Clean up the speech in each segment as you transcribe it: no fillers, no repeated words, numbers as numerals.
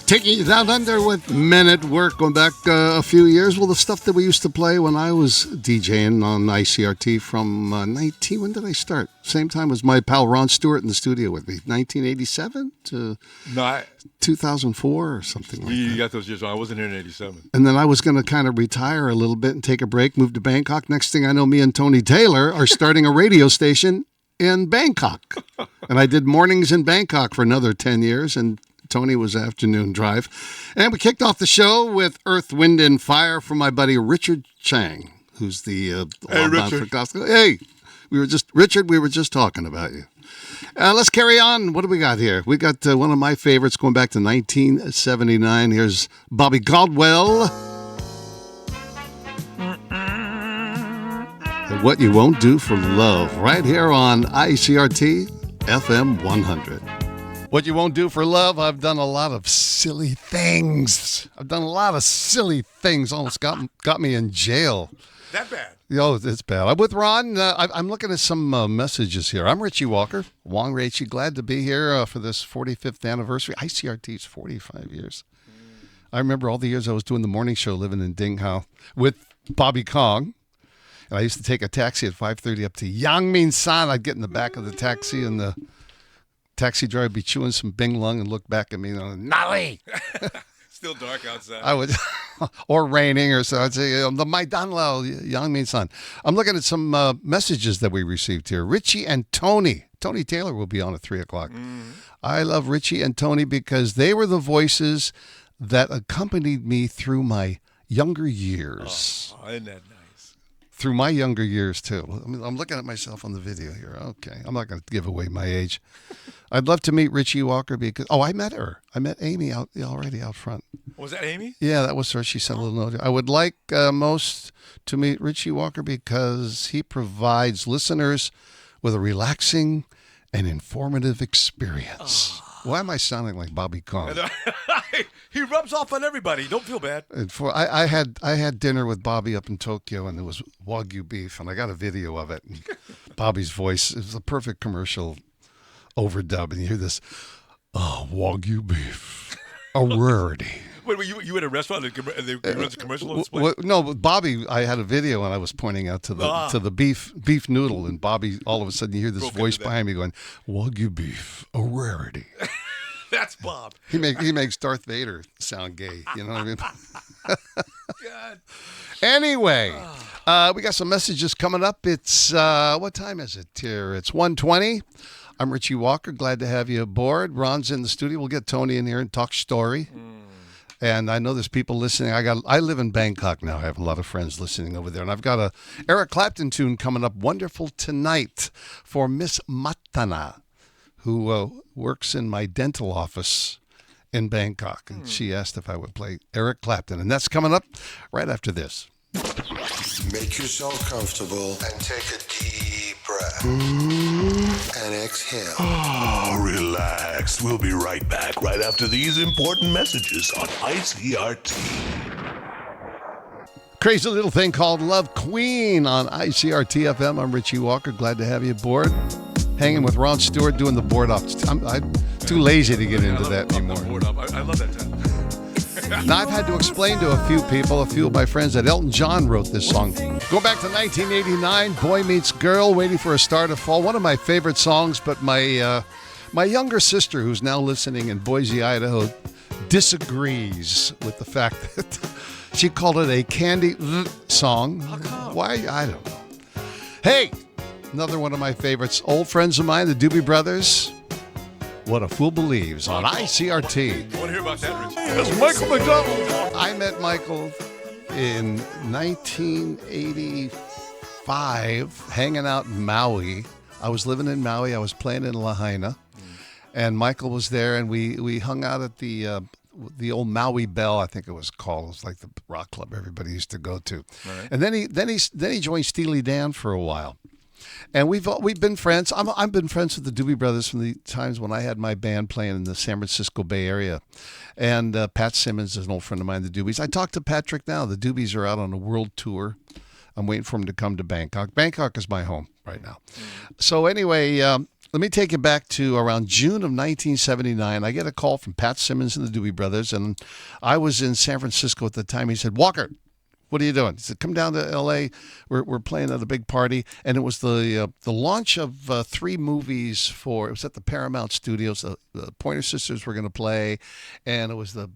Taking you down under with Men at Work, going back a few years. Well, the stuff that we used to play when I was DJing on ICRT from when did I start? Same time as my pal Ron Stewart in the studio with me, 1987 to 2004 or something like that. You got those years wrong. I wasn't here in 87. And then I was going to kind of retire a little bit and take a break, move to Bangkok. Next thing I know, me and Tony Taylor are starting a radio station in Bangkok. And I did mornings in Bangkok for another 10 years, and Tony was afternoon drive. And we kicked off the show with Earth, Wind, and Fire from my buddy Richard Chang, who's the Hey, Richard. for gospel. Hey, we were just talking about you. Let's carry on. What do we got here? We got one of my favorites going back to 1979. Here's Bobby Caldwell. And What You Won't Do for Love, right here on ICRT FM 100. What You Won't Do for Love. I've done a lot of silly things. Almost got me in jail. That bad? Oh, it's bad. I'm with Ron. I'm looking at some messages here. I'm Richie Walker. Wong Richie. Glad to be here for this 45th anniversary. ICRT's 45 years. I remember all the years I was doing the morning show living in Ding Hao with Bobby Kong. And I used to take a taxi at 5:30 up to Yangmin San. I'd get in the back of the taxi and the taxi driver would be chewing some Bing Lung and look back at me and Nali. Still dark outside. I would, or raining or so. I'd say, the Maidanlao, Yangmin San. I'm looking at some messages that we received here. Richie and Tony. Tony Taylor will be on at 3 o'clock. I love Richie and Tony because they were the voices that accompanied me through my younger years. Oh, isn't that nice? Through my younger years, too. I'm looking at myself on the video here. Okay. I'm not going to give away my age. I'd love to meet Richie Walker because, I met her. I met Amy already out front. Was that Amy? Yeah, that was her. She sent a little note. I would like most to meet Richie Walker because he provides listeners with a relaxing and informative experience. Why am I sounding like Bobby Kong? He rubs off on everybody. Don't feel bad. And I had dinner with Bobby up in Tokyo, and there was Wagyu beef, and I got a video of it. And Bobby's voice is a perfect commercial overdub, and you hear this, Wagyu beef, a rarity. Wait, you at a restaurant and they runs a commercial on display? No, but Bobby, I had a video, and I was pointing out to the beef noodle, and Bobby, all of a sudden, you hear this voice behind me going, Wagyu beef, a rarity. That's Bob. He makes Darth Vader sound gay. You know what I mean? God. Anyway, we got some messages coming up. It's, what time is it here? It's 1:20. I'm Richie Walker. Glad to have you aboard. Ron's in the studio. We'll get Tony in here and talk story. And I know there's people listening. I live in Bangkok now. I have a lot of friends listening over there. And I've got a Eric Clapton tune coming up, Wonderful Tonight, for Miss Matana, who works in my dental office in Bangkok. And she asked if I would play Eric Clapton. And that's coming up right after this. Make yourself comfortable and take a deep breath. And exhale. Oh, relax. We'll be right back right after these important messages on ICRT. Crazy little thing called Love Queen on ICRT FM. I'm Richie Walker. Glad to have you aboard. Hanging with Ron Stewart doing the board up. I'm too lazy to get into that anymore. I love that time. Now, I've had to explain to a few of my friends that Elton John wrote this song. Go back to 1989, Boy Meets Girl, Waiting for a Star to Fall. One of my favorite songs, but my younger sister, who's now listening in Boise, Idaho, disagrees with the fact that she called it a candy song. How come? Why? I don't know. Hey, another one of my favorites, old friends of mine, the Doobie Brothers. What a Fool Believes on ICRT. I want to hear about that, Richie. That's Michael McDonald. I met Michael in 1985, hanging out in Maui. I was living in Maui. I was playing in Lahaina, and Michael was there, and we hung out at the old Maui Bell, I think it was called. It was like the rock club everybody used to go to. Right. And then he joined Steely Dan for a while. And we've been friends. I've been friends with the Doobie Brothers from the times when I had my band playing in the San Francisco Bay Area. And Pat Simmons is an old friend of mine, the Doobies. I talked to Patrick now. The Doobies are out on a world tour. I'm waiting for him to come to Bangkok. Bangkok is my home right now. So anyway, let me take you back to around June of 1979. I get a call from Pat Simmons and the Doobie Brothers, and I was in San Francisco at the time. He said, Walker, what are you doing? He said, come down to L.A. We're playing at a big party. And it was the launch of 3 movies it was at the Paramount Studios. The Pointer Sisters were going to play. And it was the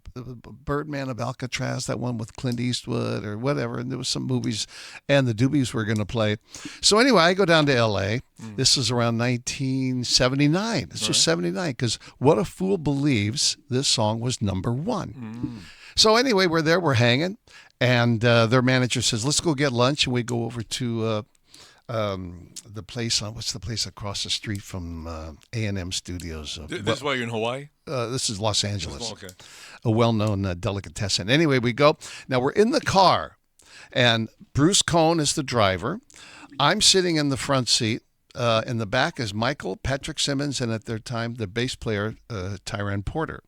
Birdman of Alcatraz, that one with Clint Eastwood or whatever. And there was some movies. And the Doobies were going to play. So anyway, I go down to L.A. This is around 1979. This was 79 because What a Fool Believes, this song was number 1. So anyway, we're there. We're hanging. And their manager says, let's go get lunch. And we go over to the place what's the place across the street from A&M Studios? This is why you're in Hawaii? This is Los Angeles. Okay. A well-known delicatessen. Anyway, we go. Now, we're in the car. And Bruce Cohn is the driver. I'm sitting in the front seat. In the back is Michael, Patrick Simmons, and at their time, the bass player, Tyrone Porter.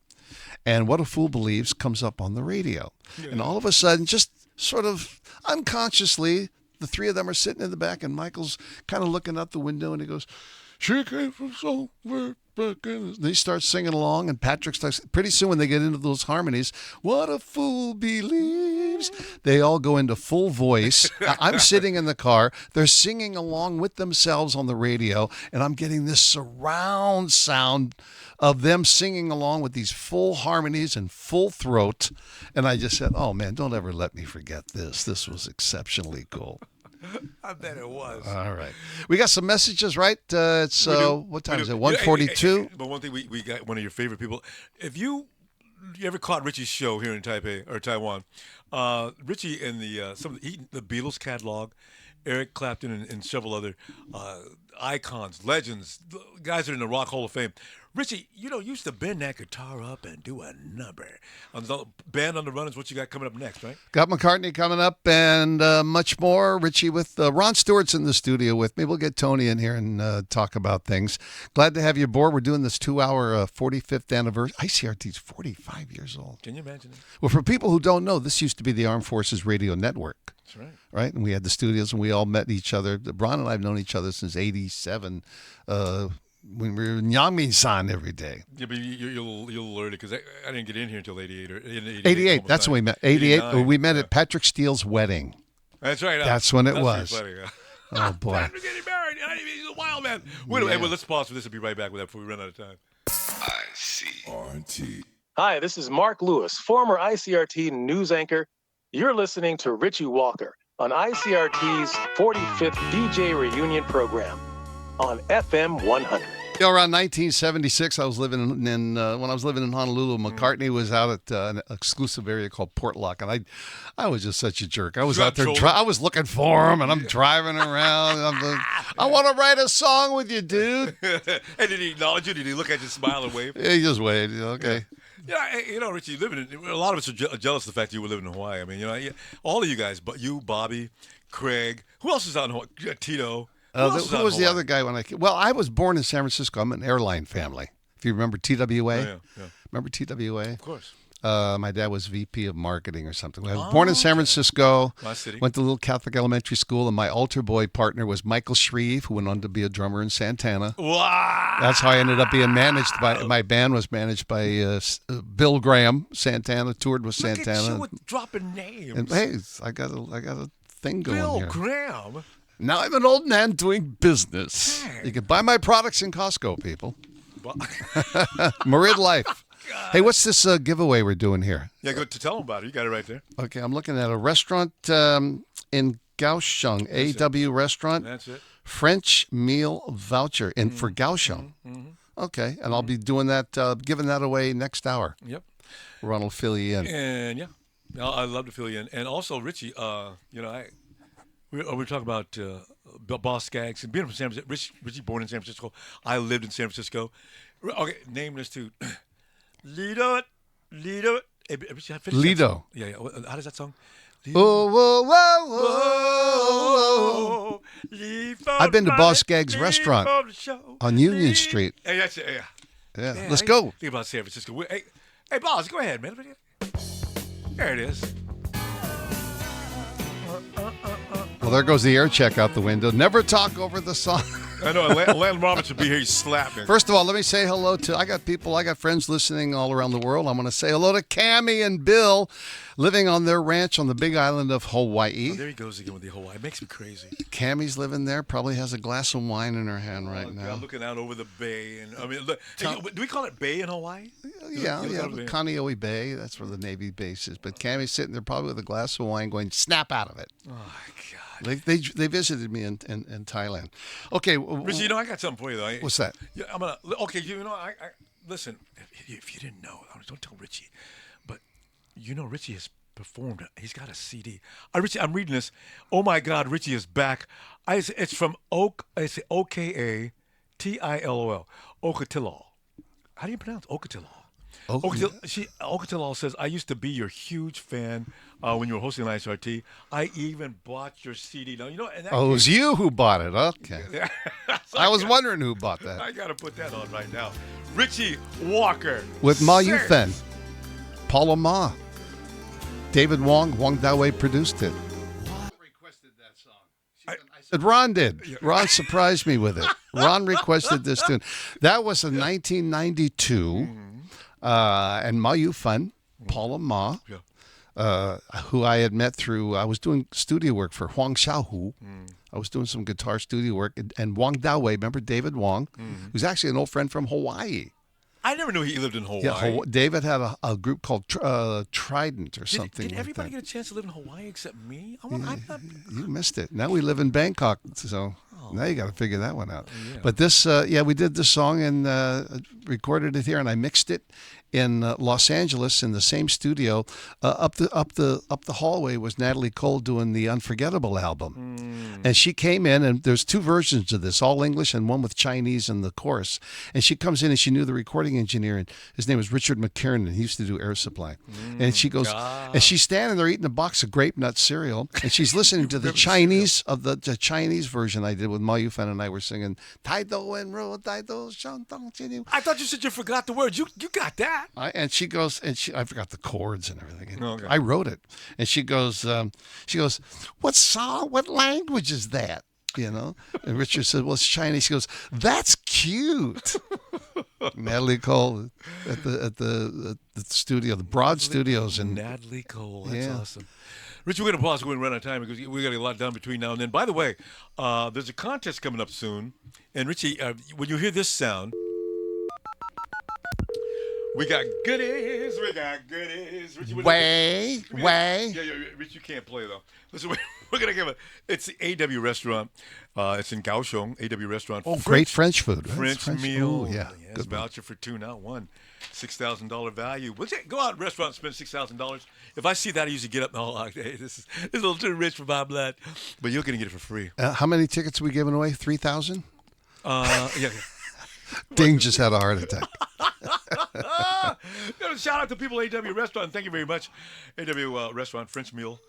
And What a Fool Believes comes up on the radio. Yeah. And all of a sudden, just sort of unconsciously, the 3 of them are sitting in the back, and Michael's kind of looking out the window, and he goes, she came from somewhere back in. And he starts singing along, and Patrick starts, pretty soon when they get into those harmonies, what a fool believes, they all go into full voice. I'm sitting in the car. They're singing along with themselves on the radio, and I'm getting this surround sound of them singing along with these full harmonies and full throat. And I just said, oh, man, don't ever let me forget this. This was exceptionally cool. I bet it was. All right. We got some messages, right? It's what time is it? 1:42? But one thing, we got one of your favorite people. If you ever caught Richie's show here in Taipei or Taiwan, Richie and the Beatles catalog, Eric Clapton and several other icons, legends, guys that are in the Rock Hall of Fame. Richie, used to bend that guitar up and do a number. On the Band on the Run is what you got coming up next, right? Got McCartney coming up and much more. Richie with Ron Stewart's in the studio with me. We'll get Tony in here and talk about things. Glad to have you aboard. We're doing this 2-hour 45th anniversary. ICRT's 45 years old. Can you imagine it? Well, for people who don't know, this used to be the Armed Forces Radio Network. That's right. Right? And we had the studios, and we all met each other. Ron and I have known each other since 87. When we were in Yangmin-san every day. Yeah, but you'll learn it because I didn't get in here until 88 or 88. That's when we met. 88. We met at Patrick Steele's wedding. That's right. That's when it was. Funny, Oh boy. Patrick's getting married. He's a wild man. Wait, well, let's pause for this and be right back with that before we run out of time. ICRT. Hi, this is Mark Lewis, former ICRT news anchor. You're listening to Richie Walker on ICRT's 45th DJ reunion program on FM 100. Around 1976, I was living when I was living in Honolulu. McCartney was out at an exclusive area called Portlock, and I was just such a jerk. I was out there, I was looking for him, and I'm driving around. And I'm like, I want to write a song with you, dude. And did he acknowledge you? Did he look at you, smile, and wave? Yeah, he just waved. Okay. Yeah, Richie, a lot of us are jealous of the fact you were living in Hawaii. I mean, all of you guys, but you, Bobby, Craig, who else is out in Hawaii? Tito. Who was the other guy when I came? Well, I was born in San Francisco. I'm an airline family. If you remember TWA. Yeah. Remember TWA? Of course. My dad was VP of marketing or something. I was born in San Francisco. My city. Went to a little Catholic elementary school, and my altar boy partner was Michael Shreve, who went on to be a drummer in Santana. Wow. That's how I ended up being managed by. My band was managed by Bill Graham. Santana toured with Santana. Look at you with dropping names. And hey, I got a thing going Bill here. Graham. Now I'm an old man doing business. Hey. You can buy my products in Costco, people. Marid Life. Hey, what's this giveaway we're doing here? Yeah, go to tell them about it. You got it right there. Okay, I'm looking at a restaurant in Kaohsiung, AW restaurant. That's it. French meal voucher for Kaohsiung. Okay, and I'll be doing that, giving that away next hour. Yep. Ron will fill you in. And yeah, I'd love to fill you in. And also, Richie, we're talking about Boss Skaggs and being from San Francisco. Richie born in San Francisco. I lived in San Francisco. Okay, name this too. Lido. Hey, Richie, Lido. Yeah. How does that song? Whoa, whoa, whoa, whoa. I've been to Boss Skaggs restaurant on Union Street. Hey, that's it. Yeah. Yeah, let's go. Think about San Francisco. Hey, Boss, go ahead, man. There it is. Well, there goes the air check out the window. Never talk over the song. I know. Alan Roberts should be here. He's slapping. First of all, let me say hello to, I got friends listening all around the world. I'm going to say hello to Cammie and Bill, living on their ranch on the big island of Hawaii. Oh, there he goes again with the Hawaii. It makes me crazy. Cammie's living there, probably has a glass of wine in her hand right now. God, looking out over the bay. And I mean, look, do we call it bay in Hawaii? Yeah, Kaneohe Bay. That's where the Navy base is. But Cammie's sitting there probably with a glass of wine going, snap out of it. Oh, God. They visited me in Thailand. Okay. Richie, I got something for you, though. What's that? Yeah, okay, I listen, if you didn't know, don't tell Richie, but Richie has performed. He's got a CD. Richie, I'm reading this. Oh, my God, Richie is back. It's from Okatilol. Okatilol. How do you pronounce Okatilol? Okatilol says, I used to be your huge fan when you were hosting on ICRT. I even bought your CD. Now, and that it was you who bought it. Okay. I was wondering who bought that. I got to put that on right now. Richie Walker. With Ma Yufeng, Paula Ma, David Wong Dawei produced it. Ron requested that song. I said Ron did. Ron surprised me with it. Ron requested this tune. That was in 1992. And Ma Yufeng, Paula Ma, who I had met through, I was doing studio work for Huang Xiaohu. I was doing some guitar studio work. And Wong Dawei, remember David Wong, who's actually an old friend from Hawaii. I never knew he lived in Hawaii. Yeah, David had a group called Trident or something. Did everybody get a chance to live in Hawaii except me? You missed it. Now we live in Bangkok, so now you got to figure that one out. Yeah. But this, we did this song and recorded it here, and I mixed it in Los Angeles in the same studio. Up the hallway was Natalie Cole doing the Unforgettable album, and she came in, and there's two versions of this, all English and one with Chinese in the chorus. And she comes in and she knew the recording engineer, and his name was Richard McKiernan. He used to do Air Supply, and she goes, and she's standing there eating a box of grape nut cereal, and she's listening to the Chinese of the Chinese version I did with Ma Yufeng, and I were singing Tai Do and Ro Tai Do Shang Dong Jin. I thought you said you forgot the words. You got that. And she goes, I forgot the chords and everything. Okay. I wrote it, and she goes, what song? What language is that? And Richard said, well, it's Chinese. She goes, that's cute. Natalie Cole at the studio, the Broad Studios, and Natalie Cole. That's awesome. Richie, we're going to pause. We're going to run out of time because we got a lot done between now and then. By the way, there's a contest coming up soon, and Richie, when you hear this sound. We got goodies. Richie, way. Yeah, Rich, you can't play, though. Listen, we're going to give it's the AW restaurant. It's in Kaohsiung, AW restaurant. Oh, great French food. Right? French meal. Ooh, yeah. Yes, voucher for two, not one. $6,000 value. Go out to a restaurant and spend $6,000. If I see that, I usually get up and like, hey, this is a little too rich for my blood. But you're going to get it for free. How many tickets are we giving away? 3,000? Yeah. Ding just had a heart attack. Shout out to people at AW Restaurant. Thank you very much. AW Restaurant, French meal,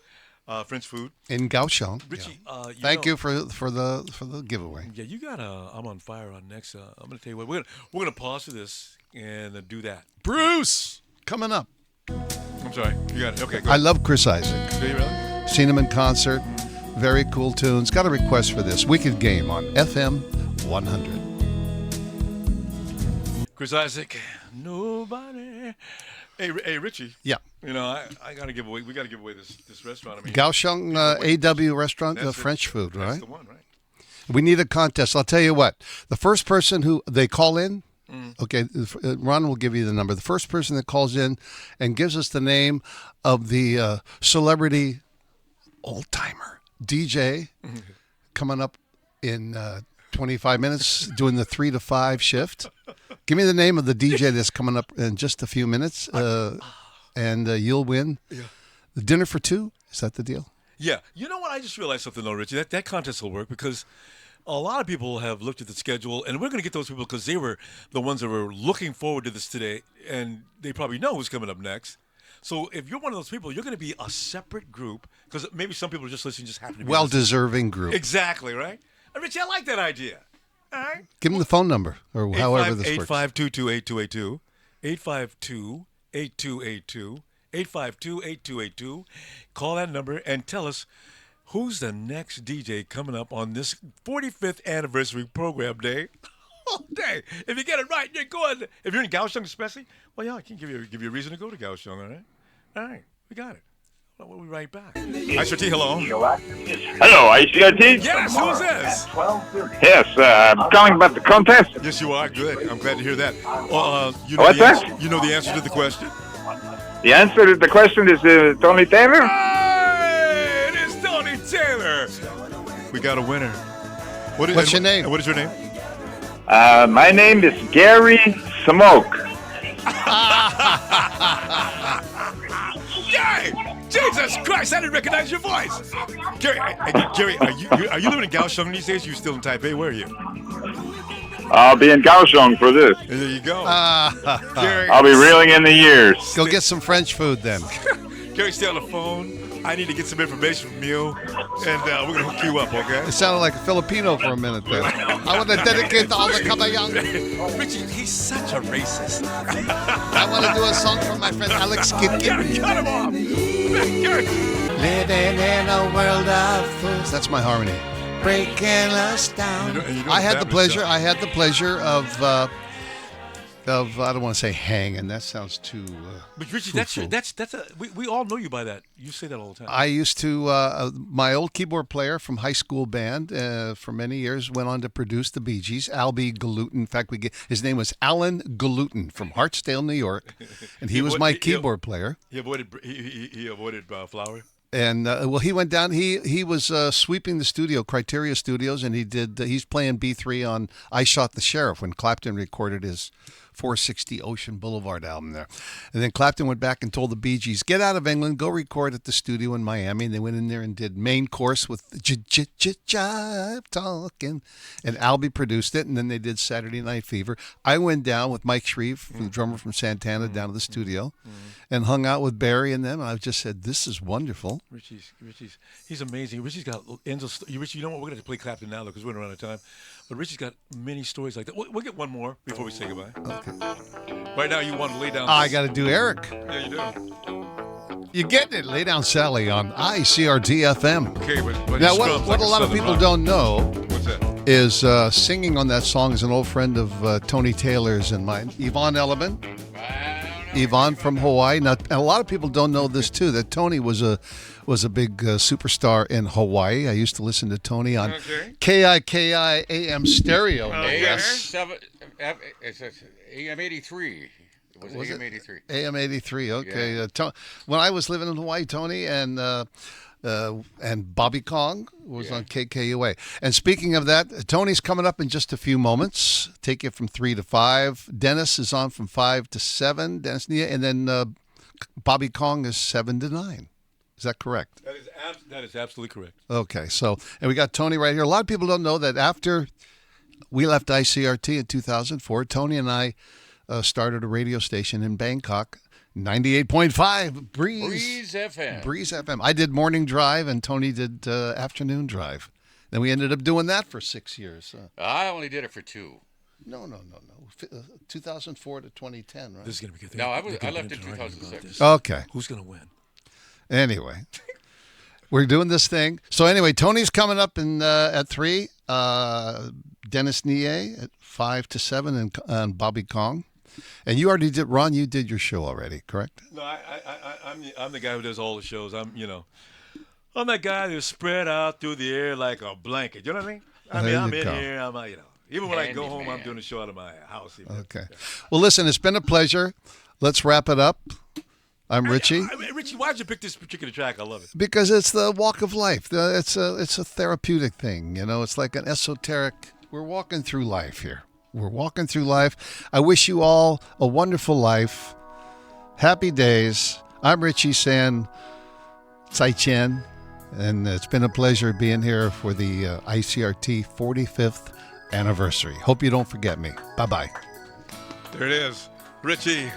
French food. In Kaohsiung. Richie, thank you for the giveaway. Yeah, you got I'm on fire on next. I'm going to tell you what, we're gonna pause for this and do that. Bruce, coming up. I'm sorry. You got it. Okay, go I love Chris Isaac. Do you really? Seen him in concert. Very cool tunes. Got a request for this. Wicked Game on FM 100. Chris Isaac, nobody. Hey, Richie. Yeah. I got to give away. We got to give away this restaurant. I mean, Kaohsiung AW restaurant, the French food, right? That's the one, right? We need a contest. I'll tell you what. The first person who they call in, okay, Ron will give you the number. The first person that calls in and gives us the name of the celebrity old-timer DJ coming up in 25 minutes, doing the 3 to 5 shift. Give me the name of the DJ that's coming up in just a few minutes, and you'll win. Yeah. The dinner for two. Is that the deal? Yeah. You know what? I just realized something, though, Richie. That contest will work because a lot of people have looked at the schedule, and we're going to get those people because they were the ones that were looking forward to this today, and they probably know who's coming up next. So if you're one of those people, you're going to be a separate group because maybe some people are just listening, just happen to be well-deserving group. Exactly, right? Richie, I like that idea. All right. Give them the phone number or however this works. 852-8282. 852-8282. 852-8282. Call that number and tell us who's the next DJ coming up on this 45th anniversary program day? Oh, day. If you get it right, you're going. If you're in Kaohsiung especially, well, yeah, I can give you a reason to go to Kaohsiung, all right? All right, we got it. Well, we'll be right back. ICRT, hello. Hello, ICRT? Yes, who's this? Yes, I'm calling about the contest. Yes, you are. Good. I'm glad to hear that. What's that? You know the answer to the question? The answer to the question is Tony Taylor? Hey, it is Tony Taylor. We got a winner. What's your name? What is your name? My name is Gary Smoke. Yay! Jesus Christ, I didn't recognize your voice. Gary, are you living in Kaohsiung these days? You still in Taipei? Where are you? I'll be in Kaohsiung for this. There you go. Gary, I'll be reeling in the years. Go get some French food then. Gary, stay on the phone. I need to get some information from you, and we're going to hook you up, okay? It sounded like a Filipino for a minute there. I want to dedicate to all the kabayang. Richie, he's such a racist. I want to do a song for my friend Alex Kidd. Gary, cut him off. Gary. Living in a world of fools. That's my harmony. Breaking us down. I had the pleasure of I don't want to say hanging. That sounds too. But Richie, we all know you by that. You say that all the time. I used to. My old keyboard player from high school band for many years went on to produce the Bee Gees. Albie Galutin. In fact, his name was Alan Galutin from Hartsdale, New York, and he was my keyboard player. He avoided Flower. And he went down. He was sweeping the studio, Criteria Studios, and he's playing B3 on "I Shot the Sheriff" when Clapton recorded his 460 Ocean Boulevard album there. And then Clapton went back and told the Bee Gees, get out of England, go record at the studio in Miami. And they went in there and did Main Course with Jive Talking. And Albie produced it. And then they did Saturday Night Fever. I went down with Mike Shreve, the drummer from Santana, down to the studio and hung out with Barry and them. And I just said, this is wonderful. Richie's he's amazing. Richie's got Richie, you know what? We're going to play Clapton now, though, because we're running out of time. But Richie's got many stories like that. We'll get one more before we say goodbye. Okay. Right now, you want to lay down. I got to do Eric. Yeah, you do. You're getting it. Lay Down Sally on ICRT FM. Okay, but now, what a lot of people don't know What's that? is singing on that song is an old friend of Tony Taylor's and mine, Yvonne Elliman. Yvonne from Hawaii. Now, and a lot of people don't know this too, that Tony was a big superstar in Hawaii. I used to listen to Tony on KIKI AM stereo. Yes. AM 83. Was AM 83? AM 83. Okay. Yeah. When I was living in Hawaii, Tony and Bobby Kong was on KKUA. And speaking of that, Tony's coming up in just a few moments. Take it from 3 to 5. Dennis is on from 5 to 7. Dennis Nia, and then Bobby Kong is 7 to 9. Is that correct? That is absolutely correct. Okay. So, and we got Tony right here. A lot of people don't know that after we left ICRT in 2004, Tony and I started a radio station in Bangkok. 98.5 Breeze FM. Breeze FM. I did morning drive and Tony did afternoon drive. Then we ended up doing that for 6 years. I only did it for 2. No. 2004 to 2010, right? This is going to be good. No, I left in 2006. Okay. Who's going to win? Anyway, we're doing this thing. So anyway, Tony's coming up at 3. Dennis Nie at 5 to 7 and Bobby Kong. And you already did, Ron, you did your show already, correct? No, I'm the guy who does all the shows. I'm that guy who's spread out through the air like a blanket. You know what I mean? I'm in here. I'm even when I go home, I'm doing a show out of my house. Okay. Well, listen, it's been a pleasure. Let's wrap it up. I'm Richie. Richie, why did you pick this particular track? I love it. Because it's the walk of life. It's a therapeutic thing. It's like an esoteric. We're walking through life here. We're walking through life. I wish you all a wonderful life. Happy days. I'm Richie saying Tsai-chen. And it's been a pleasure being here for the ICRT 45th anniversary. Hope you don't forget me. Bye-bye. There it is. Richie.